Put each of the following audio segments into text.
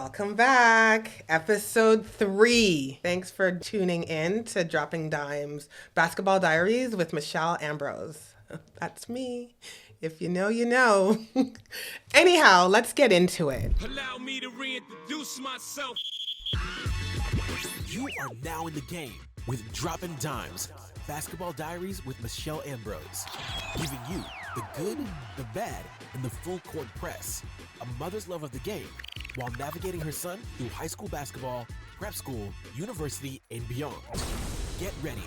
Welcome back. Episode 3. Thanks for tuning in to Dropping Dimes Basketball Diaries with Michelle Ambrose. That's me. If you know, you know. Anyhow, let's get into it. Allow me to reintroduce myself. You are now in the game with Dropping Dimes Basketball Diaries with Michelle Ambrose, giving you the good, the bad, and the full court press. A mother's love of the game while navigating her son through high school basketball, prep school, university, and beyond. Get ready.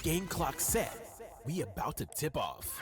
Game clock set. We about to tip off.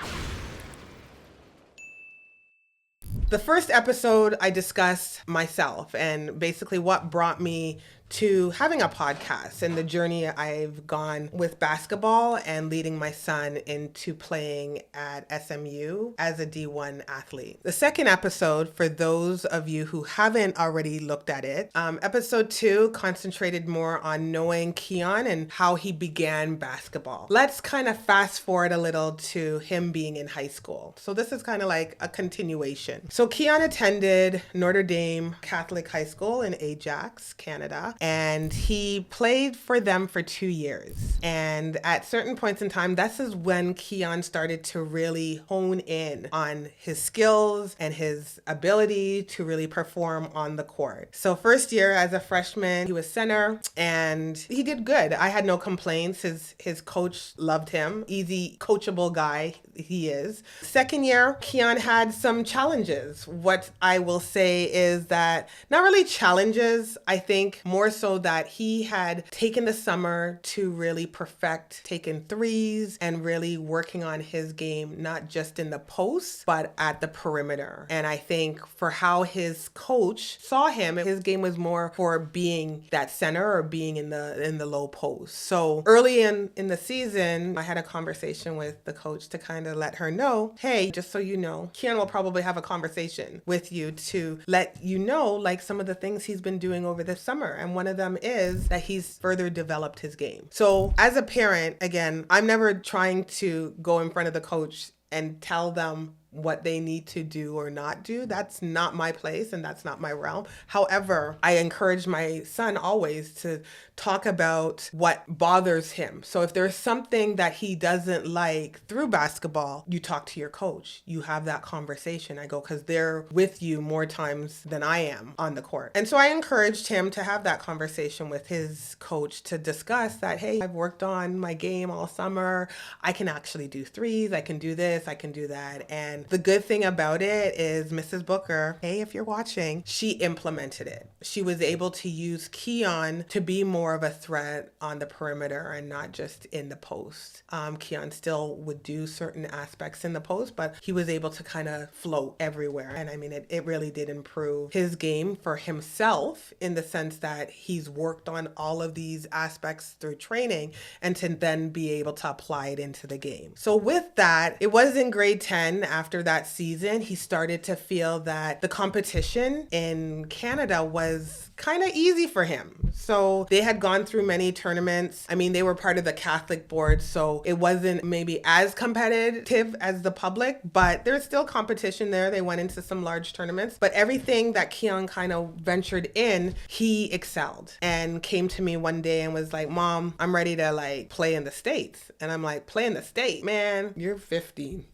The first episode, I discussed myself and basically what brought me to having a podcast and the journey I've gone with basketball and leading my son into playing at SMU as a D1 athlete. The second episode, for those of you who haven't already looked at it, episode 2 concentrated more on knowing Keon and how he began basketball. Let's kind of fast forward a little to him being in high school. So this is kind of like a continuation. So Keon attended Notre Dame Catholic High School in Ajax, Canada. And he played for them for 2 years. And at certain points in time, this is when Keon started to really hone in on his skills and his ability to really perform on the court. So first year as a freshman, he was center and he did good. I had no complaints. His coach loved him. Easy, coachable guy he is. Second year, Keon had some challenges. What I will say is that not really challenges, I think more so that he had taken the summer to really perfect taking threes and really working on his game, not just in the post, but at the perimeter. And I think for how his coach saw him, his game was more for being that center or being in the low post. So early in the season, I had a conversation with the coach to kind of let her know, hey, just so you know, Keon will probably have a conversation with you to let you know like some of the things he's been doing over the summer. And one of them is that he's further developed his game. So as a parent, again, I'm never trying to go in front of the coach and tell them what they need to do or not do. That's not my place and that's not my realm. However, I encourage my son always to talk about what bothers him. So if there's something that he doesn't like through basketball, you talk to your coach. You have that conversation. I go, because they're with you more times than I am on the court. And so I encouraged him to have that conversation with his coach to discuss that, hey, I've worked on my game all summer. I can actually do threes. I can do this. I can do that. And the good thing about it is Mrs. Booker, hey, if you're watching, she implemented it. She was able to use Keon to be more of a threat on the perimeter and not just in the post. Keon still would do certain aspects in the post, but he was able to kind of float everywhere. And I mean, it really did improve his game for himself in the sense that he's worked on all of these aspects through training and to then be able to apply it into the game. So with that, it was in grade 10 after that season, he started to feel that the competition in Canada was kind of easy for him. So they had gone through many tournaments. I mean, they were part of the Catholic board, so it wasn't maybe as competitive as the public, but there's still competition there. They went into some large tournaments, but everything that Keon kind of ventured in, he excelled and came to me one day and was like, Mom, I'm ready to like play in the States. And I'm like, play in the States? Man, you're 15.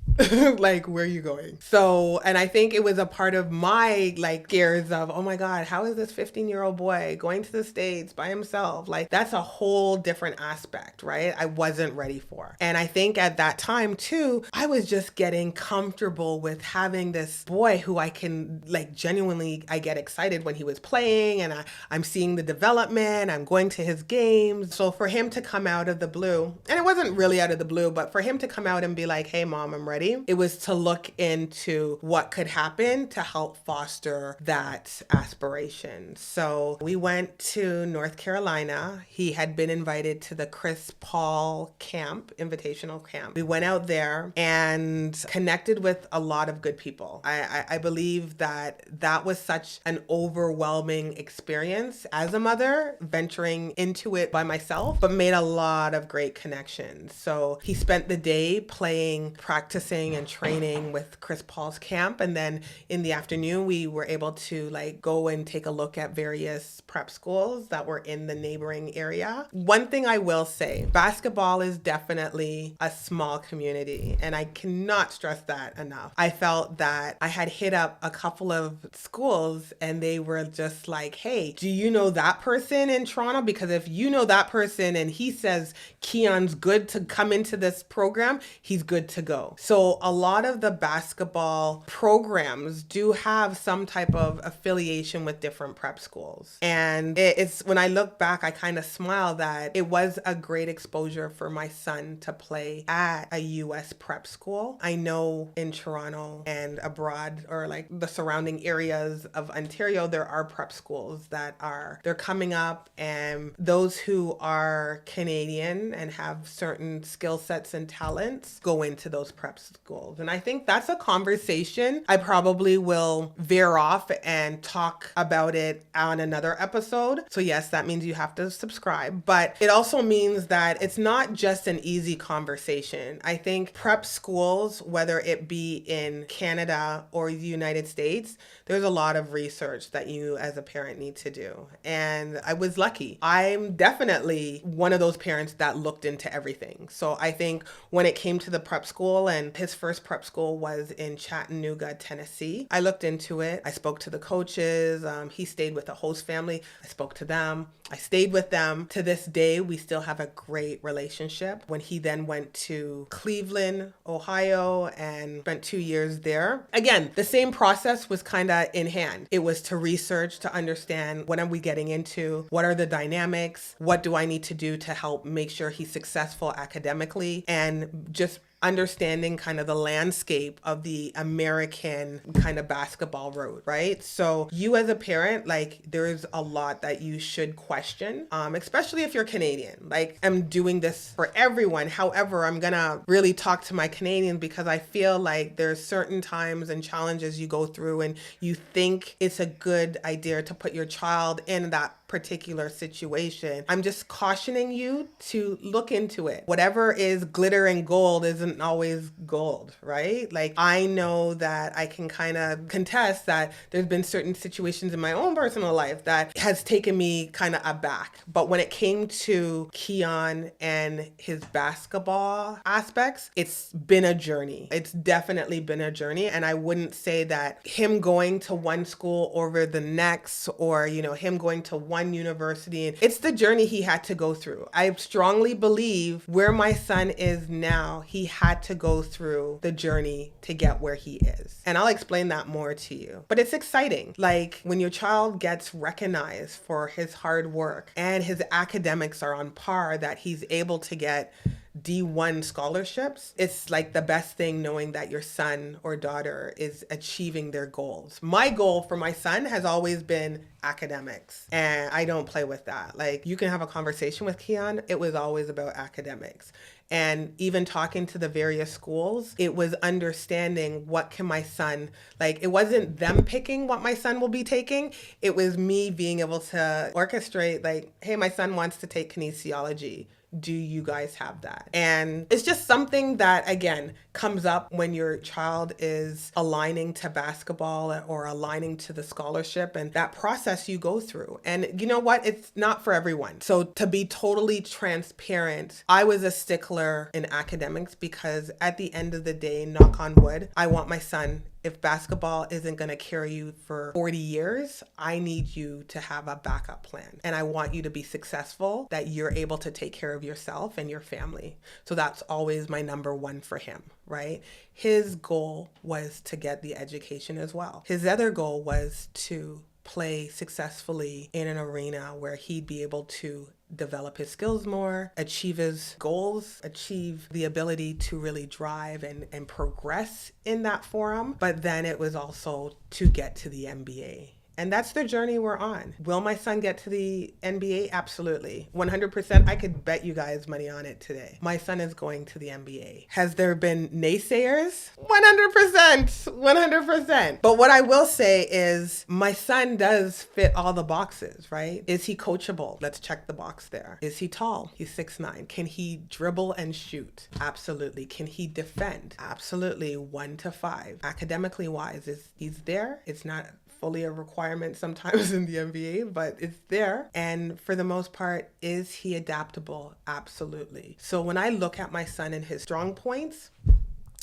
Like, where are you going? So, and I think it was a part of my like scares of, oh my God, how is this 15-year-old boy going to the States by himself? Like, that's a whole different aspect, right? I wasn't ready for. And I think at that time too, I was just getting comfortable with having this boy who I can like genuinely, I get excited when he was playing and I'm seeing the development, I'm going to his games. So for him to come out of the blue, and it wasn't really out of the blue, but for him to come out and be like, hey Mom, I'm ready. It was to look into what could happen to help foster that aspiration. So we went to North Carolina. He had been invited to the Chris Paul camp, invitational camp. We went out there and connected with a lot of good people. I believe that was such an overwhelming experience as a mother, venturing into it by myself, but made a lot of great connections. So he spent the day playing, practicing and training along with Chris Paul's camp. And then in the afternoon, we were able to like go and take a look at various prep schools that were in the neighboring area. One thing I will say, basketball is definitely a small community, and I cannot stress that enough. I felt that I had hit up a couple of schools and they were just like, hey, do you know that person in Toronto? Because if you know that person and he says Keon's good to come into this program, he's good to go. So a lot of the basketball programs do have some type of affiliation with different prep schools. And it's when I look back, I kind of smile that it was a great exposure for my son to play at a US prep school. I know in Toronto and abroad, or like the surrounding areas of Ontario, there are prep schools they're coming up, and those who are Canadian and have certain skill sets and talents go into those prep schools. And I think that's a conversation I probably will veer off and talk about it on another episode. So yes, that means you have to subscribe, but it also means that it's not just an easy conversation. I think prep schools, whether it be in Canada or the United States, there's a lot of research that you as a parent need to do. And I was lucky. I'm definitely one of those parents that looked into everything. So I think when it came to the prep school, and his first prep school was in Chattanooga, Tennessee, I looked into it. I spoke to the coaches. He stayed with a host family. I spoke to them. I stayed with them. To this day, we still have a great relationship. When he then went to Cleveland, Ohio, and spent 2 years there, again, the same process was kind of in hand. It was to research, to understand what are we getting into, what are the dynamics, what do I need to do to help make sure he's successful academically, and just understanding kind of the landscape of the American kind of basketball road, right? So you as a parent, like there's a lot that you should question, especially if you're Canadian. Like I'm doing this for everyone. However, I'm gonna really talk to my Canadians because I feel like there's certain times and challenges you go through and you think it's a good idea to put your child in that particular situation. I'm just cautioning you to look into it. Whatever is glitter and gold isn't always gold, right? Like I know that I can kind of contest that there's been certain situations in my own personal life that has taken me kind of aback. But when it came to Keon and his basketball aspects, it's been a journey. It's definitely been a journey. And I wouldn't say that him going to one school over the next, or, you know, him going to one university, and it's the journey he had to go through. I strongly believe where my son is now, he had to go through the journey to get where he is. And I'll explain that more to you. But it's exciting. Like when your child gets recognized for his hard work and his academics are on par, that he's able to get D1 scholarships, it's like the best thing knowing that your son or daughter is achieving their goals. My goal for my son has always been academics, and I don't play with that. Like you can have a conversation with Keon, it was always about academics. And even talking to the various schools, it was understanding what can my son, like it wasn't them picking what my son will be taking. It was me being able to orchestrate like, hey, my son wants to take kinesiology. Do you guys have that? And it's just something that, again, comes up when your child is aligning to basketball or aligning to the scholarship, and that process you go through. And you know what? It's not for everyone. So to be totally transparent, I was a stickler in academics because at the end of the day, knock on wood, I want my son, if basketball isn't going to carry you for 40 years, I need you to have a backup plan. And I want you to be successful, that you're able to take care of yourself and your family. So that's always my number one for him, right? His goal was to get the education as well. His other goal was to play successfully in an arena where he'd be able to develop his skills more, achieve his goals, achieve the ability to really drive and progress in that forum. But then it was also to get to the NBA. And that's the journey we're on. Will my son get to the NBA? Absolutely. 100%. I could bet you guys money on it today. My son is going to the NBA. Has there been naysayers? 100%. 100%. But what I will say is my son does fit all the boxes, right? Is he coachable? Let's check the box there. Is he tall? He's 6'9". Can he dribble and shoot? Absolutely. Can he defend? Absolutely. 1 to 5. Academically wise, he's there. It's not fully a requirement sometimes in the NBA, but it's there. And for the most part, is he adaptable? Absolutely. So when I look at my son and his strong points,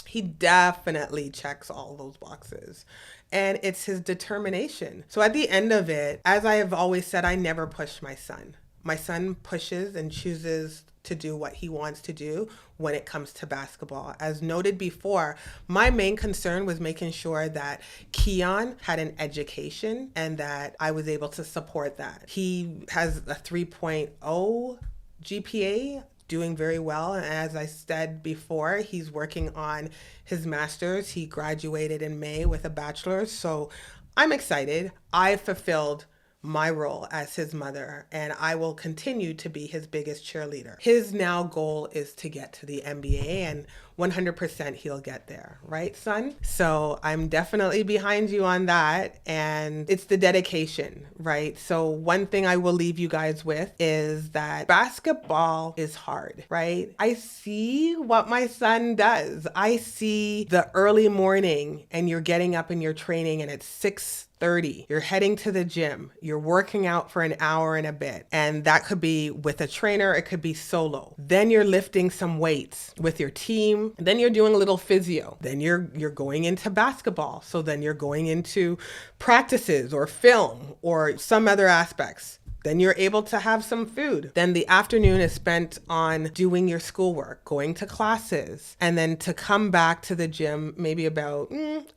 he definitely checks all those boxes. And it's his determination. So at the end of it, as I have always said, I never push my son. My son pushes and chooses to do what he wants to do when it comes to basketball. As noted before, my main concern was making sure that Keon had an education and that I was able to support that. He has a 3.0 GPA, doing very well. And as I said before, he's working on his master's. He graduated in May with a bachelor's. So I'm excited. I've fulfilled my role as his mother, and I will continue to be his biggest cheerleader. His now goal is to get to the NBA, and 100% he'll get there, right, son? So I'm definitely behind you on that, and it's the dedication, right? So one thing I will leave you guys with is that basketball is hard, right? I see what my son does. I see the early morning and you're getting up and you're training and it's 6:30. You're heading to the gym. You're working out for an hour and a bit. And that could be with a trainer. It could be solo. Then you're lifting some weights with your team. Then you're doing a little physio. Then you're going into basketball. So then you're going into practices or film or some other aspects. Then you're able to have some food. Then the afternoon is spent on doing your schoolwork, going to classes, and then to come back to the gym maybe about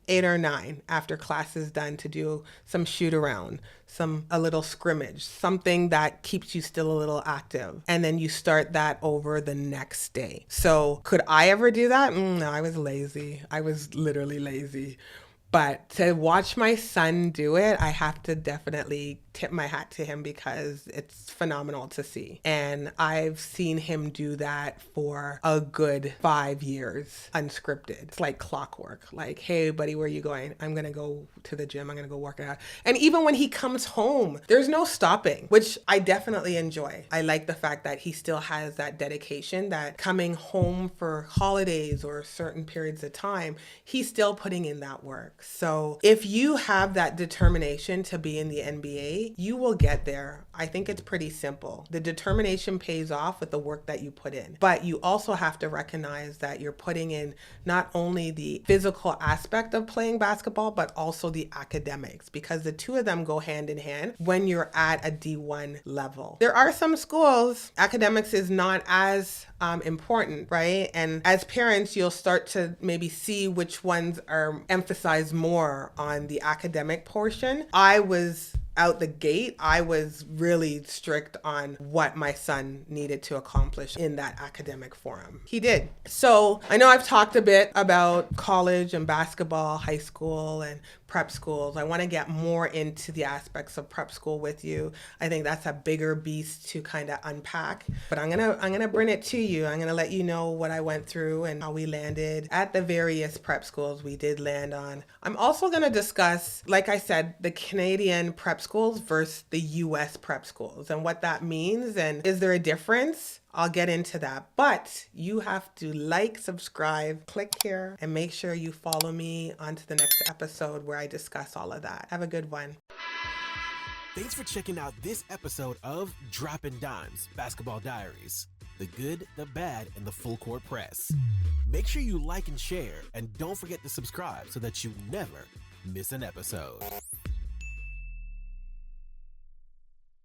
8 or 9 after class is done to do some shoot around, a little scrimmage, something that keeps you still a little active. And then you start that over the next day. So could I ever do that? No, I was lazy. I was literally lazy. But to watch my son do it, I have to definitely tip my hat to him because it's phenomenal to see. And I've seen him do that for a good 5 years, unscripted. It's like clockwork. Like, hey, buddy, where are you going? I'm going to go to the gym. I'm going to go work out. And even when he comes home, there's no stopping, which I definitely enjoy. I like the fact that he still has that dedication, that coming home for holidays or certain periods of time, he's still putting in that work. So if you have that determination to be in the NBA, you will get there. I think it's pretty simple. The determination pays off with the work that you put in. But you also have to recognize that you're putting in not only the physical aspect of playing basketball, but also the academics, because the two of them go hand in hand when you're at a D1 level. There are some schools, academics is not as important, right? And as parents, you'll start to maybe see which ones are emphasized more on the academic portion. I was out the gate, I was really strict on what my son needed to accomplish in that academic forum. He did. So I know I've talked a bit about college and basketball, high school and prep schools. I want to get more into the aspects of prep school with you. I think that's a bigger beast to kind of unpack, but I'm gonna bring it to you. I'm gonna let you know what I went through and how we landed at the various prep schools we did land on. I'm also gonna discuss, like I said, the Canadian prep schools versus the US prep schools and what that means, and is there a difference? I'll get into that, but you have to like, subscribe, click here, and make sure you follow me onto the next episode where I discuss all of that. Have a good one. Thanks for checking out this episode of Dropping Dimes Basketball Diaries. The good, the bad, and the full court press. Make sure you like and share, and don't forget to subscribe so that you never miss an episode.